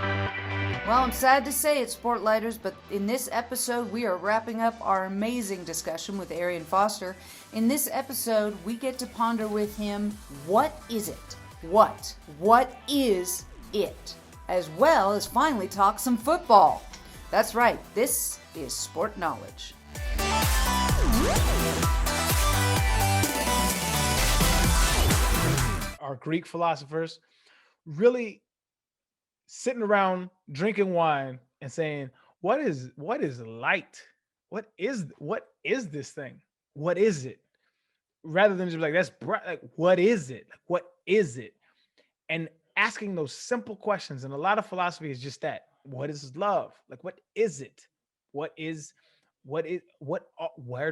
Well, I'm sad to say it, Sportlighters, but in this episode, we are wrapping up our amazing discussion with Arian Foster. In this episode, we get to ponder with him, what is it? What is it? As well as finally talk some football. That's right, this is Sport Knowledge. Our Greek philosophers really sitting around drinking wine and saying, what is light? What is this thing? What is it? Rather than just be like, that's bright. Like, what is it? Like, what is it? And asking those simple questions. And a lot of philosophy is just that. What is love? Like, what is it? Where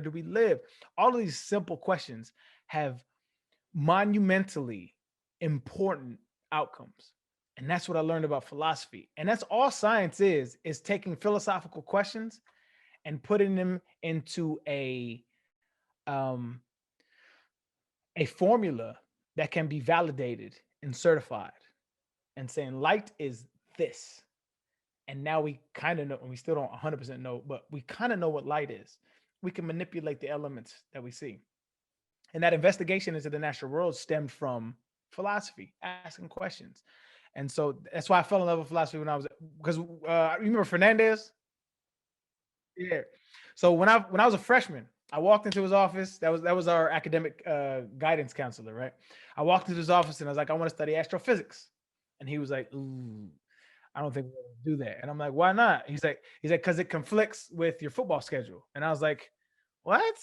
do we live? All of these simple questions have monumentally important outcomes. And that's what I learned about philosophy. And that's all science is taking philosophical questions and putting them into um, a formula that can be validated and certified, and saying light is this. And now we kind of know, and we still don't 100% know, but we kind of know what light is. We can manipulate the elements that we see. And that investigation into the natural world stemmed from philosophy, asking questions. And so that's why I fell in love with philosophy when I was, because you remember Fernandez? Yeah. So when I was a freshman, I walked into his office. That was our academic guidance counselor, right? I walked into his office and I was like, I want to study astrophysics, and he was like, "Ooh, I don't think we're gonna do that." And I'm like, "Why not?" He's like, "Because it conflicts with your football schedule." And I was like, "What?"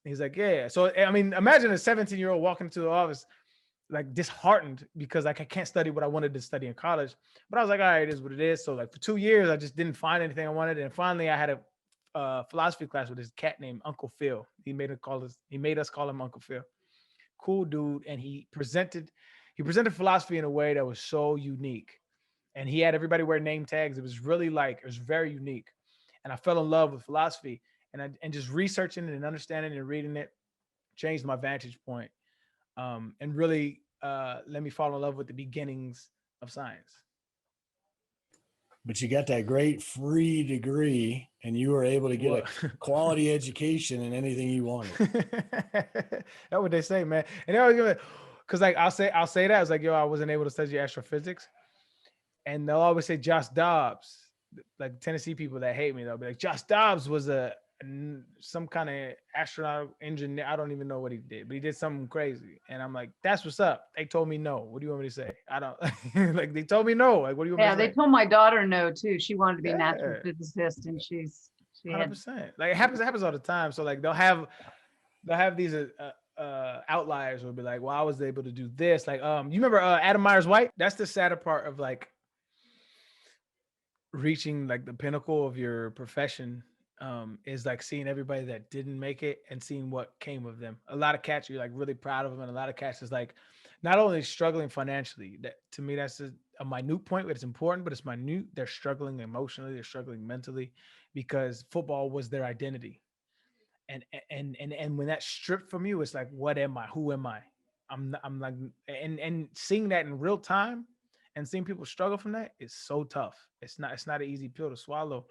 He's like, "Yeah." So I mean, imagine a 17-year-old walking into the office like disheartened because like I can't study what I wanted to study in college. But I was like, all right, it is what it is. So like for 2 years, I just didn't find anything I wanted. And finally I had a philosophy class with this cat named Uncle Phil. He made us call him Uncle Phil. Cool dude. And he presented philosophy in a way that was so unique. And he had everybody wear name tags. It was very unique. And I fell in love with philosophy, and just researching it and understanding it and reading it changed my vantage point, and really let me fall in love with the beginnings of science. But you got that great free degree and you were able to get What? a quality education in anything you wanted. That's what they say, man. And they always give it, because like I'll say that. I was like, yo, I wasn't able to study astrophysics. And they'll always say Josh Dobbs, like Tennessee people that hate me, they'll be like, Josh Dobbs was some kind of astronaut engineer. I don't even know what he did, but he did something crazy. And I'm like, that's what's up. They told me no. What do you want me to say? I don't like, they told me no. Like, what do you want Yeah, me to they say? told my daughter no too. She wanted to be an Yeah, astrophysicist, and she 100%. had. Like it happens all the time. So like they'll have these outliers will be like, well, I was able to do this. Like, you remember Adam Myers White? That's the sadder part of like reaching like the pinnacle of your profession, is like seeing everybody that didn't make it and seeing what came of them. A lot of cats you're like really proud of them, and a lot of cats is like not only struggling financially. That to me that's a minute point, but it's important. But it's minute. They're struggling emotionally. They're struggling mentally because football was their identity. And when that's stripped from you, it's like, what am I? Who am I? I'm like, and seeing that in real time and seeing people struggle from that is so tough. It's not an easy pill to swallow.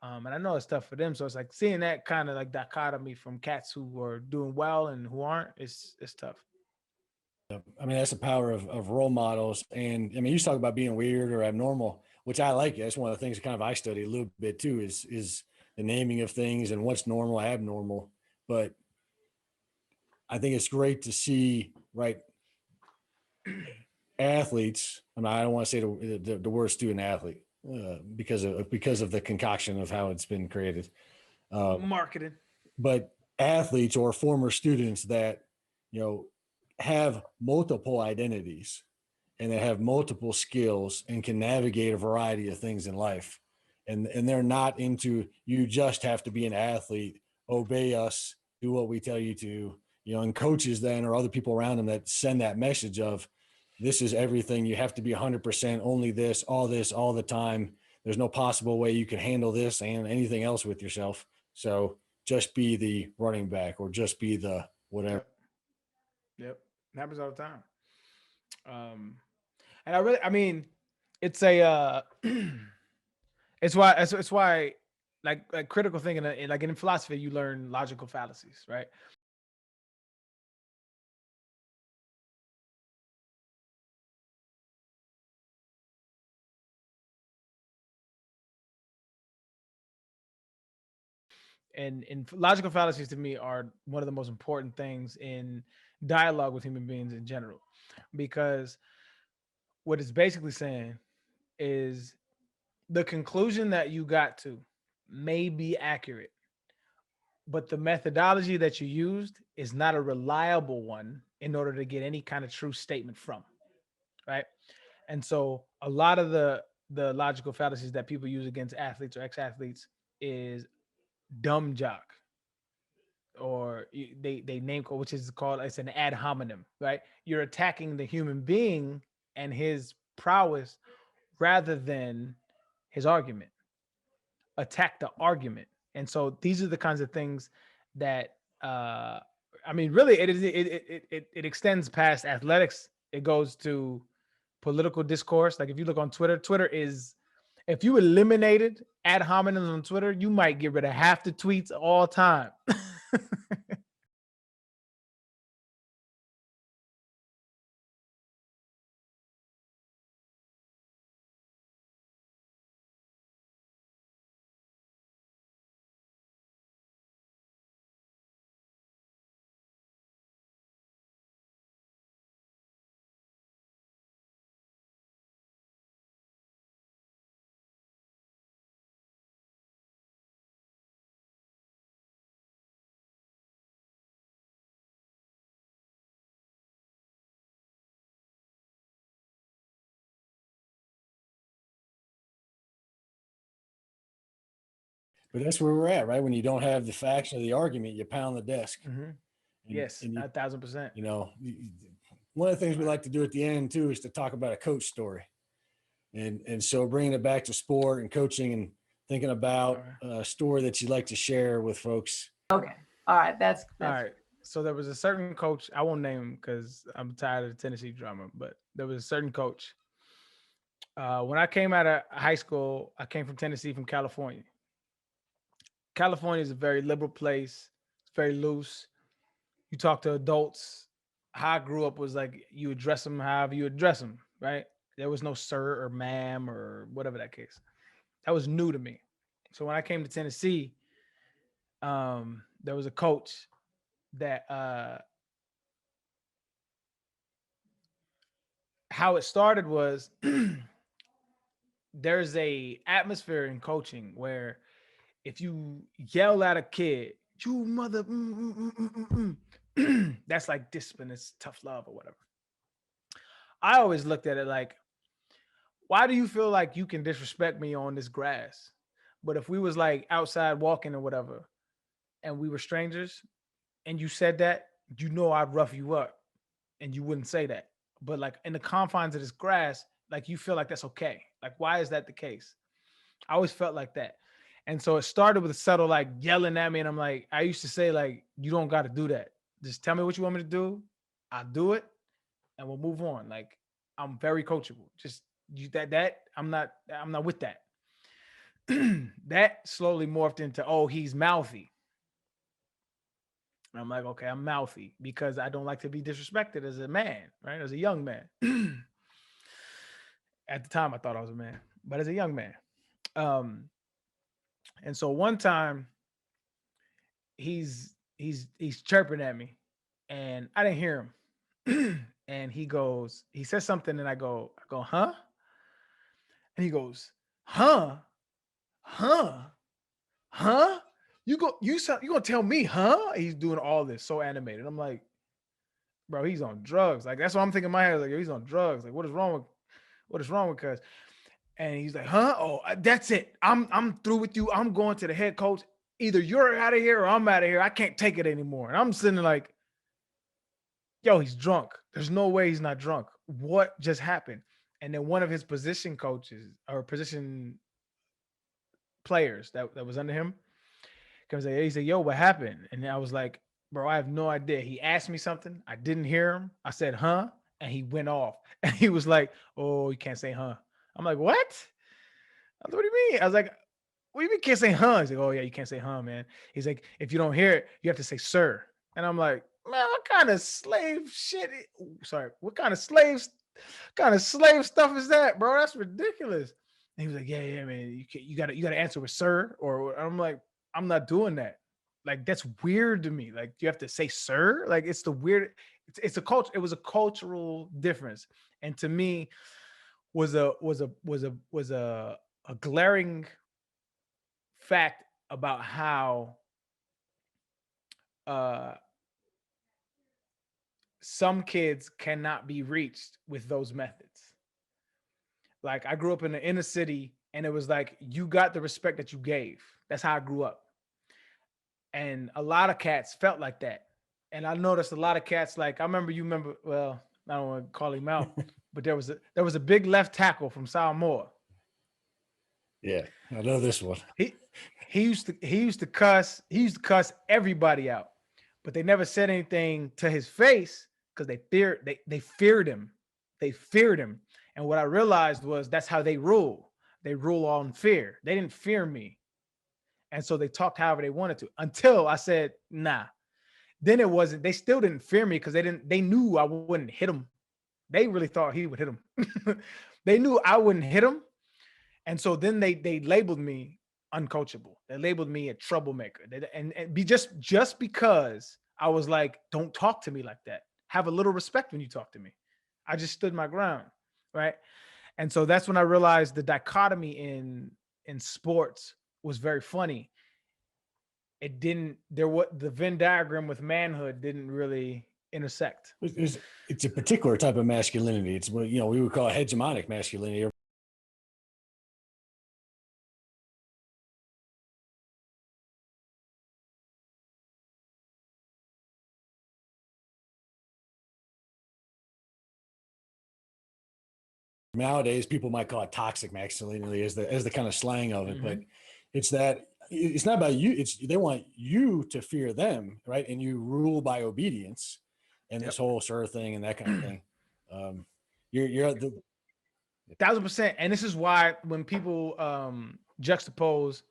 And I know it's tough for them. So it's like seeing that kind of like dichotomy from cats who are doing well and who aren't, it's tough. I mean, that's the power of role models. And I mean, you talk about being weird or abnormal, which I like. That's one of the things that kind of I study a little bit too, is the naming of things and what's normal, abnormal. But I think it's great to see, right, athletes. I mean, I don't want to say the word student athlete because of the concoction of how it's been created. Marketing. But athletes or former students that, you know, have multiple identities and they have multiple skills and can navigate a variety of things in life. And they're not into, you just have to be an athlete, obey us, do what we tell you to, and coaches then or other people around them that send that message of, this is everything. You have to be 100% only this all the time. There's no possible way you can handle this and anything else with yourself. So just be the running back or just be the whatever. Yep. Yep. It happens all the time. Um, and I mean, it's a it's why like critical thinking, like in philosophy you learn logical fallacies, right? And logical fallacies to me are one of the most important things in dialogue with human beings in general, because what it's basically saying is the conclusion that you got to may be accurate, but the methodology that you used is not a reliable one in order to get any kind of true statement from, right? And so a lot of the logical fallacies that people use against athletes or ex-athletes is dumb jock, or they name call, which is called, it's an ad hominem, right? You're attacking the human being and his prowess rather than his argument. Attack the argument. And so these are the kinds of things that I mean, really, it extends past athletics. It goes to political discourse. Like if you look on Twitter, Twitter is, if you eliminated ad hominems on Twitter, you might get rid of half the tweets all time. But that's where we're at, right? When you don't have the facts or the argument, you pound the desk. Mm-hmm. And, Yes, and you, 1,000%. you know, one of the things we like to do at the end too is to talk about a coach story. And so bringing it back to sport and coaching and thinking about a story that you'd like to share with folks. Okay. All right. That's All right. So there was a certain coach, I won't name him because I'm tired of the Tennessee drama, but there was a certain coach. When I came out of high school, I came from Tennessee, from California. California is a very liberal place. It's very loose. You talk to adults. How I grew up was like you address them however you address them, right? There was no sir or ma'am or whatever that case. That was new to me. So when I came to Tennessee, there was a coach that how it started was there's a atmosphere in coaching where if you yell at a kid, you mother, that's like discipline, it's tough love or whatever. I always looked at it like, why do you feel like you can disrespect me on this grass? But if we was like outside walking or whatever, and we were strangers, and you said that, you know I'd rough you up, and you wouldn't say that. But like in the confines of this grass, like you feel like that's okay. Like, why is that the case? I always felt like that. And so it started with a subtle like yelling at me. And I'm like, I used to say, like, you don't got to do that. Just tell me what you want me to do. I'll do it and we'll move on. Like, I'm very coachable. Just you that I'm not with that. That slowly morphed into, oh, he's mouthy. And I'm like, okay, I'm mouthy because I don't like to be disrespected as a man, right? As a young man. At the time I thought I was a man, but as a young man. And so one time he's chirping at me and I didn't hear him. And he says something and I go, huh? And he goes, huh? You gonna tell me, huh? He's doing all this so animated. I'm like, bro, he's on drugs. Like, that's what I'm thinking in my head. Like, he's on drugs. Like, what is wrong with cuz? And he's like, huh? Oh, that's it. I'm through with you. I'm going to the head coach. Either you're out of here or I'm out of here. I can't take it anymore. And I'm sitting there like, yo, he's drunk. There's no way he's not drunk. What just happened? And then one of his position coaches or position players that was under him comes like, he said, yo, what happened? And I was like, bro, I have no idea. He asked me something. I didn't hear him. I said, huh? And he went off. And he was like, oh, you can't say huh. I'm like, what? I was like, what do you mean? I was like, what do you mean can't say huh? He's like, oh yeah, you can't say huh, man. He's like, if you don't hear it, you have to say sir. And I'm like, man, what kind of slave shit? Sorry, what kind of slave stuff is that, bro? That's ridiculous. And he was like, yeah, man, you gotta answer with sir. Or I'm like, I'm not doing that. Like, that's weird to me. Like, you have to say sir. Like, it's the weird. It's a culture. It was a cultural difference, and to me, was a glaring fact about how some kids cannot be reached with those methods. Like, I grew up in the inner city, and it was like, you got the respect that you gave. That's how I grew up. And a lot of cats felt like that. And I noticed a lot of cats, like, well, I don't want to call him out, but there was a big left tackle from Samoa. Yeah, I know this one. He used to cuss everybody out, but they never said anything to his face because they feared him. They feared him. And what I realized was that's how they rule. They rule on fear. They didn't fear me. And so they talked however they wanted to, until I said, nah. Then they still didn't fear me because they knew I wouldn't hit him. They really thought he would hit him. They knew I wouldn't hit him. And so then they labeled me uncoachable. They labeled me a troublemaker. Just because I was like, don't talk to me like that. Have a little respect when you talk to me. I just stood my ground, right? And so that's when I realized the dichotomy in sports was very funny. The Venn diagram with manhood didn't really intersect. It's a particular type of masculinity. It's what, we would call hegemonic masculinity. Nowadays, people might call it toxic masculinity as the kind of slang of it, but it's not about you. They want you to fear them, right? And you rule by obedience, and this whole sort of thing and that kind of thing. You're the 1,000%. And this is why when people juxtapose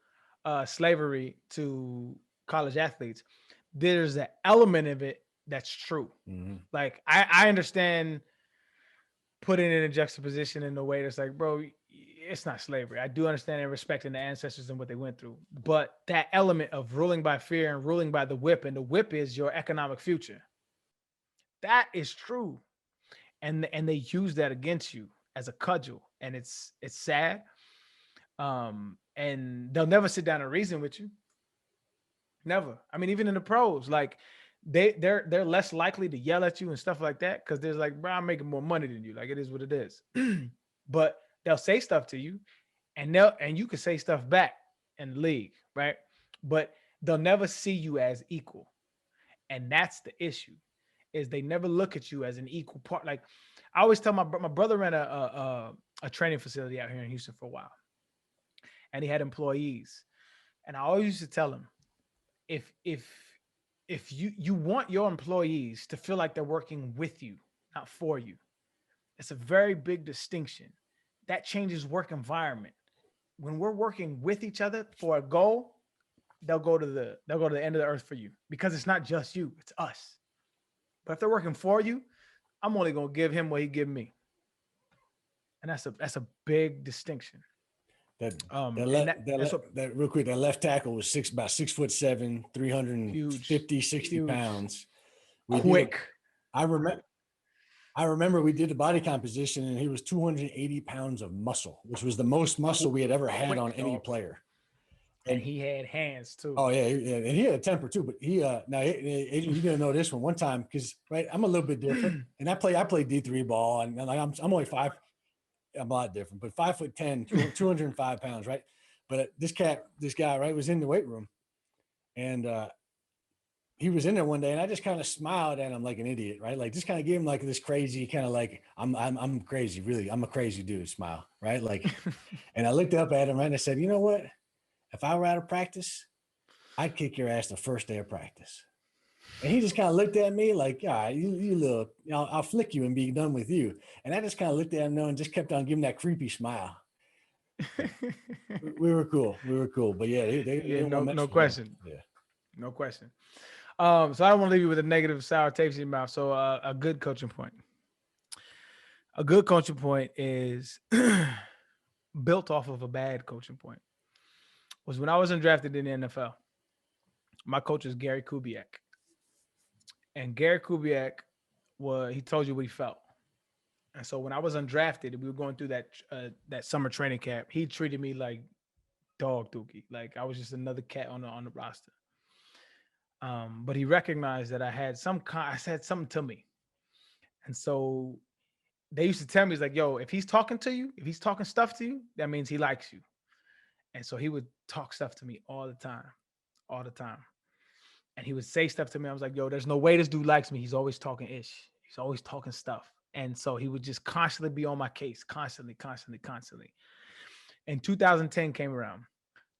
slavery to college athletes, there's an element of it that's true. Like, I understand putting it in a juxtaposition in a way that's like, bro, it's not slavery. I do understand and respecting the ancestors and what they went through, but that element of ruling by fear and ruling by the whip, and the whip is your economic future. That is true. And they use that against you as a cudgel, and it's sad. And they'll never sit down and reason with you. Never. I mean, even in the pros, like, they're less likely to yell at you and stuff like that, because there's like, bro, I'm making more money than you. Like, it is what it is. But they'll say stuff to you, and you can say stuff back in the league, right? But they'll never see you as equal. And that's the issue, is they never look at you as an equal part. Like, I always tell my brother ran a training facility out here in Houston for a while, and he had employees. And I always used to tell him, if you want your employees to feel like they're working with you, not for you, it's a very big distinction. That changes work environment. When we're working with each other for a goal, they'll go to the end of the earth for you, because it's not just you, it's us. But if they're working for you, I'm only gonna give him what he give me. And that's a big distinction. That real quick, that left tackle was about 6'7", 350, 60 pounds. Quick. I remember we did the body composition, and he was 280 pounds of muscle, which was the most muscle we had ever had on any player. And he had hands too. Oh yeah, and he had a temper too. But you're gonna know this one. One time, because right, I'm a little bit different, and I play D3 ball, and like I'm only 5. I'm a lot different, but 5'10", 205 pounds, right? But this guy, right, was in the weight room, and he was in there one day, and I just kind of smiled at him like an idiot, right? Like, just kind of gave him like this crazy kind of like, I'm crazy, really, I'm a crazy dude smile, right? Like, and I looked up at him, right, and I said, you know what? If I were out of practice, I'd kick your ass the first day of practice. And he just kind of looked at me like, "Ah, you little, I'll flick you and be done with you." And I just kind of looked at him and just kept on giving that creepy smile. We were cool. We were cool. But yeah, they Yeah, won't mess no with him. question. Yeah. No question. So I don't want to leave you with a negative sour taste in your mouth. So a good coaching point. A good coaching point is built off of a bad coaching point. Was when I was undrafted in the NFL. My coach is Gary Kubiak. And Gary Kubiak he told you what he felt. And so when I was undrafted, we were going through that summer training camp. He treated me like dog dookie, like I was just another cat on the roster. But he recognized that I said something to me, and so they used to tell me, he's like, "Yo, if he's talking to you, if he's talking stuff to you, that means he likes you." And so he would talk stuff to me all the time, and he would say stuff to me. I was like, "Yo, there's no way this dude likes me. He's always talking ish. He's always talking stuff." And so he would just constantly be on my case, constantly. And 2010 came around.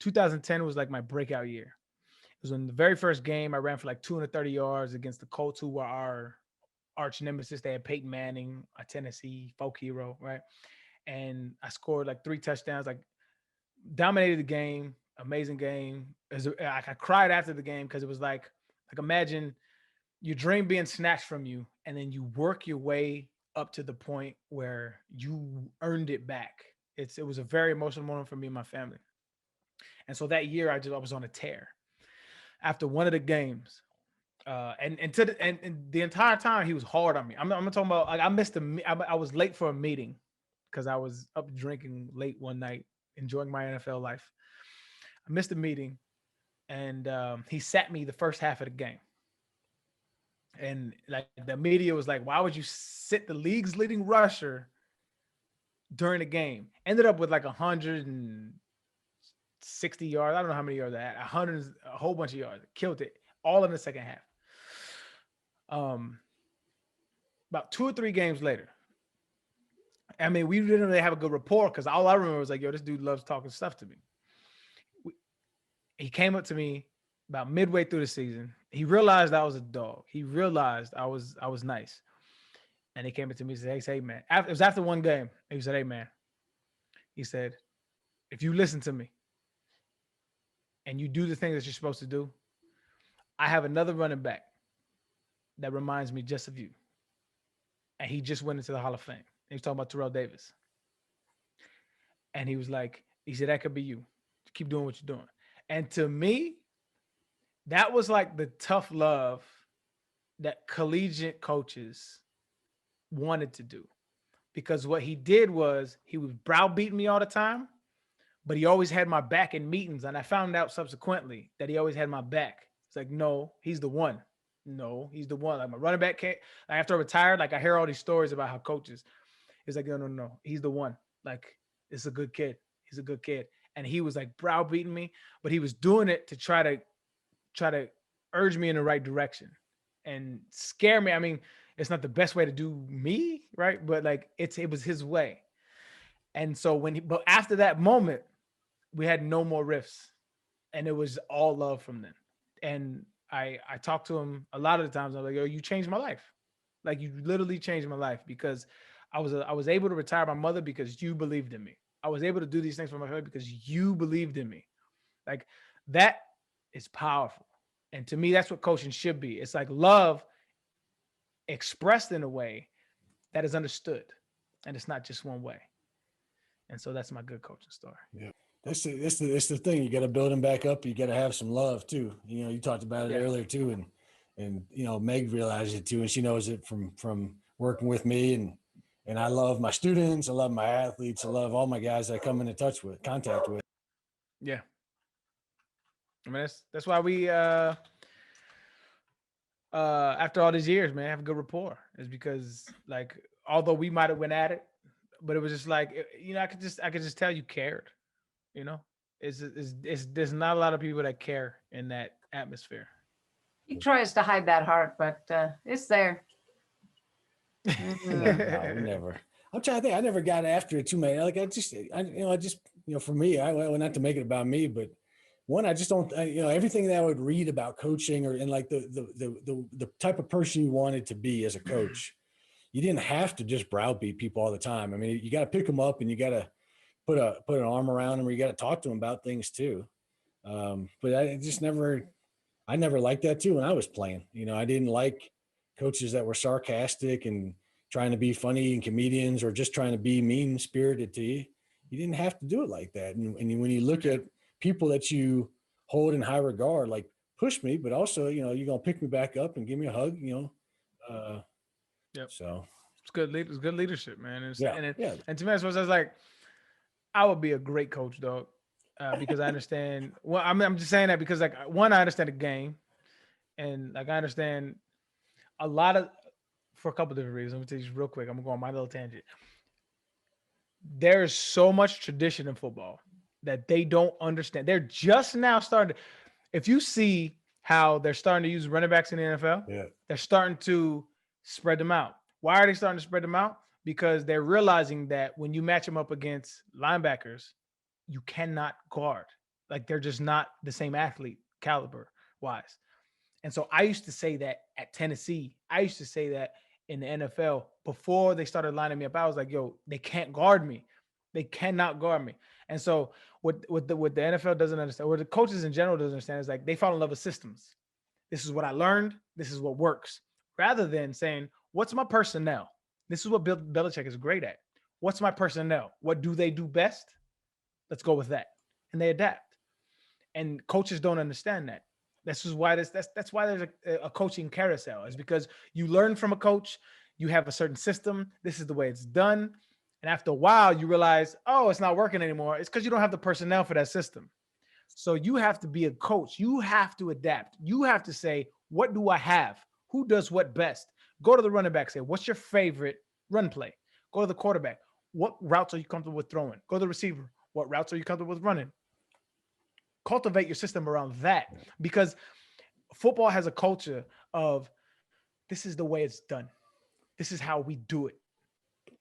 2010 was like my breakout year. It was in the very first game. I ran for like 230 yards against the Colts, who were our arch nemesis. They had Peyton Manning, a Tennessee folk hero, right? And I scored like 3 touchdowns, like dominated the game, amazing game. I cried after the game because it was like imagine your dream being snatched from you, and then you work your way up to the point where you earned it back. It was a very emotional moment for me and my family. And so that year I was on a tear. After one of the games, and the entire time he was hard on me. I'm talking about, like, I was late for a meeting because I was up drinking late one night, enjoying my NFL life. I missed the meeting, and he sat me the first half of the game. And like the media was like, "Why would you sit the league's leading rusher during the game?" Ended up with like 160 yards. I don't know how many yards I had. A whole bunch of yards. Killed it all in the second half. About 2 or 3 games later, I mean, we didn't really have a good rapport because all I remember was like, "Yo, this dude loves talking stuff to me." He came up to me about midway through the season. He realized I was a dog. He realized I was nice. And he came up to me and said, "Hey, man." It was after one game. He said, "Hey, man." He said, "If you listen to me and you do the things that you're supposed to do, I have another running back that reminds me just of you." And he just went into the Hall of Fame. He was talking about Terrell Davis. And he said, "That could be you. Keep doing what you're doing." And to me, that was like the tough love that collegiate coaches wanted to do. Because what he did was he was browbeating me all the time, but he always had my back in meetings. And I found out subsequently that he always had my back. It's like, "No, he's the one. No, he's the one." Like my running back can't, like after I retired, like I hear all these stories about how coaches, it's like, no, he's the one. Like, it's a good kid. He's a good kid. And he was like browbeating me, but he was doing it to try to urge me in the right direction and scare me. I mean, it's not the best way to do me, right? But like it was his way. And so but after that moment, we had no more rifts, and it was all love from then. And I talked to him a lot of the times. I was like, "Yo, you changed my life. Like, you literally changed my life because I was able to retire my mother because you believed in me. I was able to do these things for my family because you believed in me." Like, that is powerful. And to me, that's what coaching should be. It's like love expressed in a way that is understood, and it's not just one way. And so that's my good coaching story. Yeah. That's the thing. You got to build them back up. You got to have some love too. You talked about it earlier too. And Meg realized it too. And she knows it from working with me, and I love my students. I love my athletes. I love all my guys that I come into contact with. Yeah. I mean, that's why we, after all these years, man, have a good rapport. Is because, like, although we might have went at it, but it was just like, I could just tell you cared. There's not a lot of people that care in that atmosphere. He tries to hide that heart, but it's there. No, never. I'm trying to think. I never got after it too many. Like I just, for me, well, not to make it about me, but one, I just don't, everything that I would read about coaching and like the type of person you wanted to be as a coach, you didn't have to just browbeat people all the time. I mean, you got to pick them up and you got to put an arm around them, or you got to talk to them about things too. But I never liked that too when I was playing. I didn't like coaches that were sarcastic and trying to be funny and comedians, or just trying to be mean spirited to you. You didn't have to do it like that. And when you look at people that you hold in high regard, like push me, but also, you're going to pick me back up and give me a hug, Yep. So It's good leadership, man. And to me, I was like, I would be a great coach, dog, because I understand. Well, I'm just saying that because, like, one, I understand the game, and like I understand a lot of, for a couple different reasons. Let me tell you real quick. I'm gonna go on my little tangent. There's so much tradition in football that they don't understand. They're just now starting. If you see how they're starting to use running backs in the NFL, they're starting to spread them out. Why are they starting to spread them out? Because they're realizing that when you match them up against linebackers, you cannot guard. Like, they're just not the same athlete caliber wise. And so I used to say that at Tennessee. I used to say that in the NFL before they started lining me up. I was like, yo, they can't guard me. They cannot guard me. And so what the NFL doesn't understand, what the coaches in general doesn't understand, is like they fall in love with systems. This is what I learned. This is what works. Rather than saying, what's my personnel? This is what Bill Belichick is great at. What's my personnel? What do they do best? Let's go with that. And they adapt. And coaches don't understand that. That's why that's why there's a coaching carousel. Is because you learn from a coach, you have a certain system. This is the way it's done. And after a while, you realize, oh, it's not working anymore. It's because you don't have the personnel for that system. So you have to be a coach. You have to adapt. You have to say, what do I have? Who does what best? Go to the running back. Say, what's your favorite run play? Go to the quarterback. What routes are you comfortable with throwing? Go to the receiver. What routes are you comfortable with running? Cultivate your system around that, because football has a culture of, this is the way it's done. This is how we do it.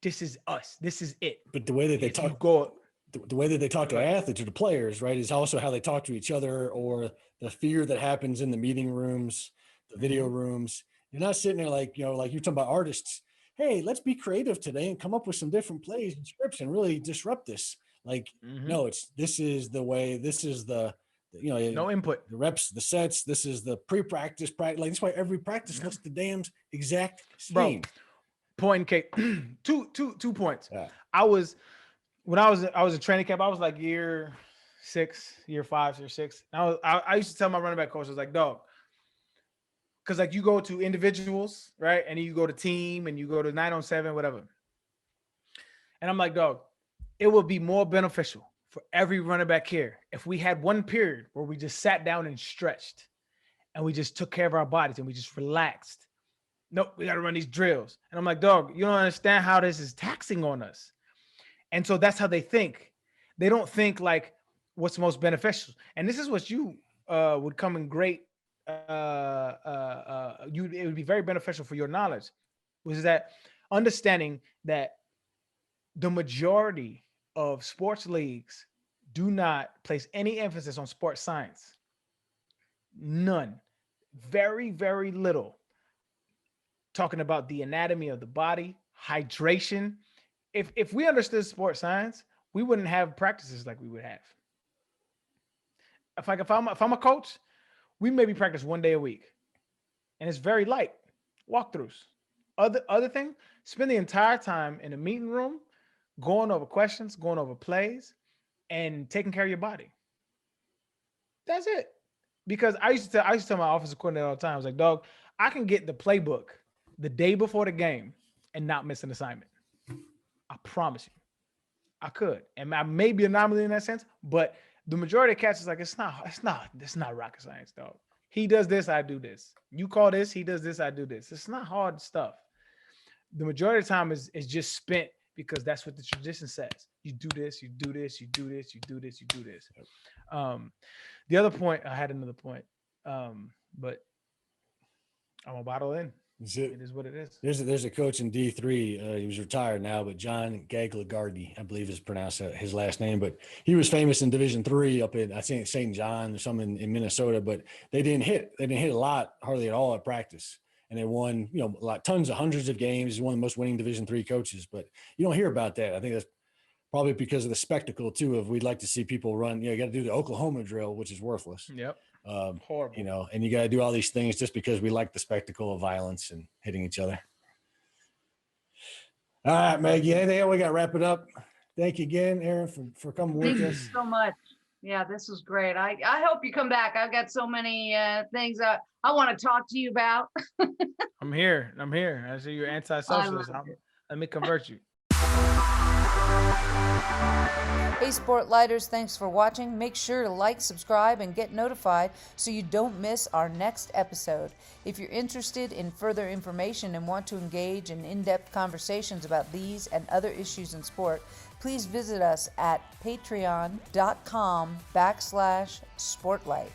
This is us. This is it. But the way that they the way that they talk to athletes or the players, right, is also how they talk to each other, or the fear that happens in the meeting rooms, the video rooms. You're not sitting there like you're talking about artists. Hey, let's be creative today and come up with some different plays and scripts and really disrupt this. Like, no, this is the way, this is the, no input, the reps, the sets. This is the pre-practice practice. Like, that's why every practice looks the damn exact same. Bro, point Kate, two points. Yeah. When I was in training camp, I was like year 6, year 5, year 6. And I used to tell my running back coach, I was like, dog, because like you go to individuals, right? And you go to team and you go to 9-on-7, whatever. And I'm like, dog, it would be more beneficial for every running back here if we had one period where we just sat down and stretched and we just took care of our bodies and we just relaxed. Nope, we got to run these drills. And I'm like, dog, you don't understand how this is taxing on us. And so that's how they think. They don't think like what's most beneficial. And this is what you would come in great. It would be very beneficial for your knowledge, was that understanding that the majority of sports leagues do not place any emphasis on sports science. None. Very, very little. Talking about the anatomy of the body, hydration. If we understood sports science, we wouldn't have practices like we would have. If I'm a coach, we maybe practice 1 day a week, and it's very light walkthroughs. Other thing, spend the entire time in a meeting room, going over questions, going over plays, and taking care of your body. That's it. Because I used to tell my offensive coordinator all the time, I was like, dog, I can get the playbook the day before the game and not miss an assignment. I promise you, I could. And I may be an anomaly in that sense, but the majority of cats is like, it's not rocket science, dog. He does this, I do this. You call this, he does this, I do this. It's not hard stuff. The majority of the time is just spent because that's what the tradition says. You do this, you do this, you do this, you do this, you do this. The other point, I had another point, but I'm gonna bottle in. It is what it is. There's a coach in D3. He was retired now, but John Gagliardi, I believe is pronounced his last name. But he was famous in Division III up in, I think, St. John or something in Minnesota. But they didn't hit a lot, hardly at all at practice. And they won, tons of hundreds of games. He's one of the most winning Division III coaches. But you don't hear about that. I think that's probably because of the spectacle too. Of we'd like to see people run. You got to do the Oklahoma drill, which is worthless. Yep. Horrible. And you got to do all these things just because we like the spectacle of violence and hitting each other. All right, Maggie, anything we got to wrap it up? Thank you again, Aaron, for coming with us. Thank you so much. Yeah, this was great. I hope you come back. I've got so many things I want to talk to you about. I'm here. I see you're anti-socialist. Let me convert you. Hey Sportlighters, thanks for watching. Make sure to like, subscribe, and get notified so you don't miss our next episode. If you're interested in further information and want to engage in in-depth conversations about these and other issues in sport, please visit us at patreon.com/Sportlight.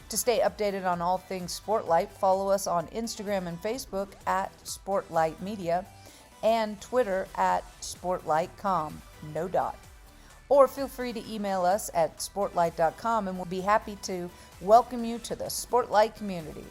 To stay updated on all things Sportlight, follow us on Instagram and Facebook at Sportlight Media and Twitter at SportlightCom, no dot. Or feel free to email us at sportlight.com and we'll be happy to welcome you to the Sportlight community.